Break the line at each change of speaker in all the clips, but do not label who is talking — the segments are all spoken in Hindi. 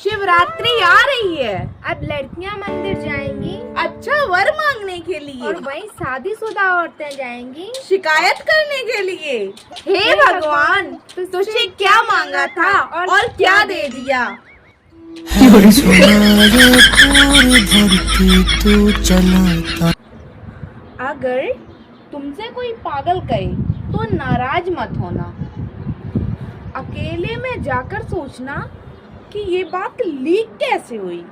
शिवरात्रि आ रही है।
अब लड़कियां मंदिर जाएंगी।
अच्छा, वर मांगने के लिए।
और वहीं शादीशुदा औरतें जाएंगी
शिकायत करने के लिए। हे भगवान, तुझसे क्या मांगा था और क्या दे दिया। अगर तुमसे कोई पागल कहे तो नाराज मत होना। अकेले में जाकर सोचना कि ये बात लीक कैसे हुई।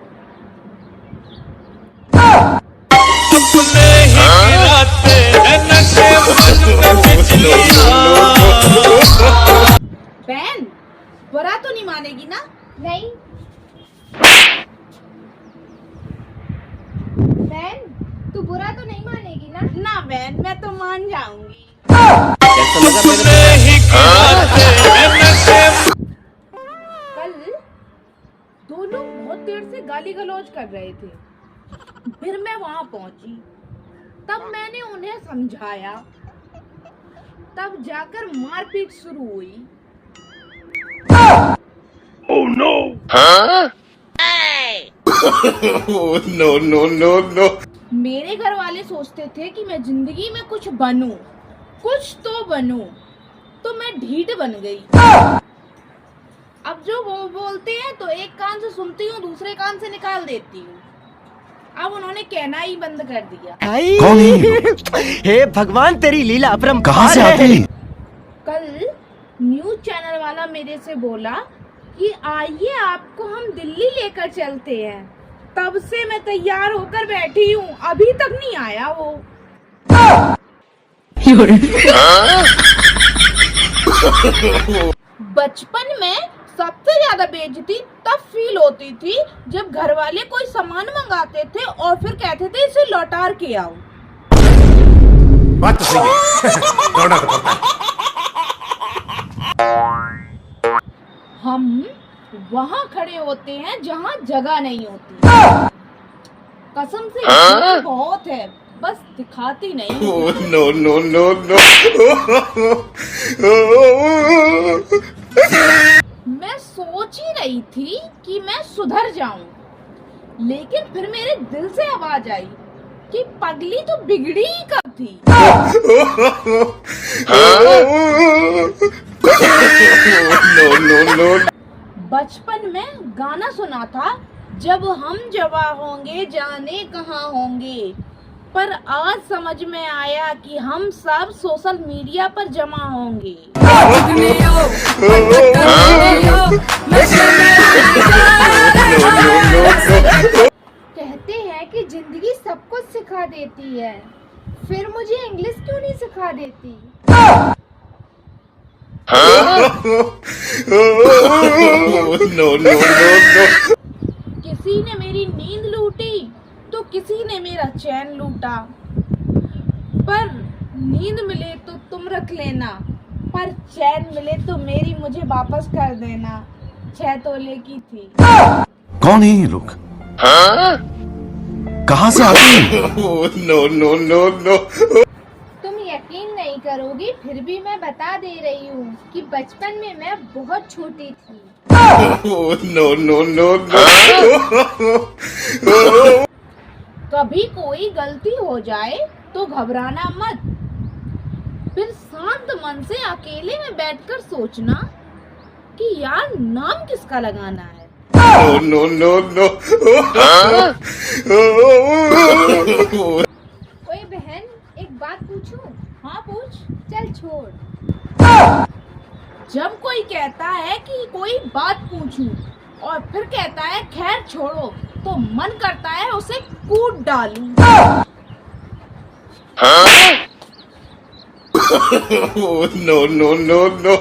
बहन, बुरा तो नहीं मानेगी ना?
नहीं। बहन, तू बुरा तो नहीं मानेगी ना?
ना बहन, मैं तो मान जाऊंगी। कल दो लोग बहुत देर से गाली गलौज कर रहे थे। फिर मैं वहां पहुंची, तब मैंने उन्हें समझाया, तब जाकर मारपीट शुरू हुई।
Oh no! No, no, no, no.
मेरे घर वाले सोचते थे कि मैं जिंदगी में कुछ बनूं, कुछ तो बनूं, तो मैं ढीठ बन गई। अब जो वो बोलते हैं तो एक कान से सुनती हूँ, दूसरे कान से निकाल देती हूँ। अब उन्होंने कहना ही बंद कर दिया।
कौन है? हे भगवान, तेरी लीला अपरंपार
कहाँ से आती है?
कल न्यूज चैनल वाला मेरे से बोला कि आइए आपको हम दिल्ली लेकर चलते हैं। तब से मैं तैयार होकर बैठी हूँ, अभी तक नहीं आया वो। बचपन में सबसे ज्यादा बेइज्जती तब फील होती थी जब घर वाले कोई सामान मंगाते थे और फिर कहते थे इसे लौटा के आओ।
बात तो सही है। लौटा तो पड़ता है।
हम वहाँ खड़े होते हैं जहाँ जगह नहीं होती। कसम से भीड़ बहुत है, बस दिखाती नहीं।
Oh no, no, no, no.
मैं सोच ही रही थी कि मैं सुधर जाऊं, लेकिन फिर मेरे दिल से आवाज आई कि पगली तो बिगड़ी ही कब थी।
No, no, no.
बचपन में गाना सुना था, जब हम जवा होंगे जाने कहाँ होंगे, पर आज समझ में आया कि हम सब सोशल मीडिया पर जमा होंगे। कहते हैं कि जिंदगी सब कुछ सिखा देती है, फिर मुझे इंग्लिश क्यों नहीं सिखा देती।
No, no, no, no.
किसी ने मेरी नींद लूटी तो किसी ने मेरा चैन लूटा, पर नींद मिले तो तुम रख लेना, पर चैन मिले तो मेरी मुझे वापस कर देना। 6 तोले की थी।
कौन है ये लोग? कहाँ से आते हैं?
No, no, no, no.
तुम यकीन नहीं करोगी, फिर भी मैं बता दे रही हूँ कि बचपन में मैं बहुत छोटी थी।
No, no, no, no.
कभी कोई गलती हो जाए तो घबराना मत, फिर शांत मन से अकेले में बैठकर सोचना कि यार नाम किसका लगाना है।
No, no, no, no.
ओए बहन, एक बात पूछूं?
हाँ पूछ।
चल छोड़।
जब कोई कहता है कि कोई बात पूछूं और फिर कहता है खैर छोड़ो, तो मन करता है उसे कूट डालूं।
No, no, no, no.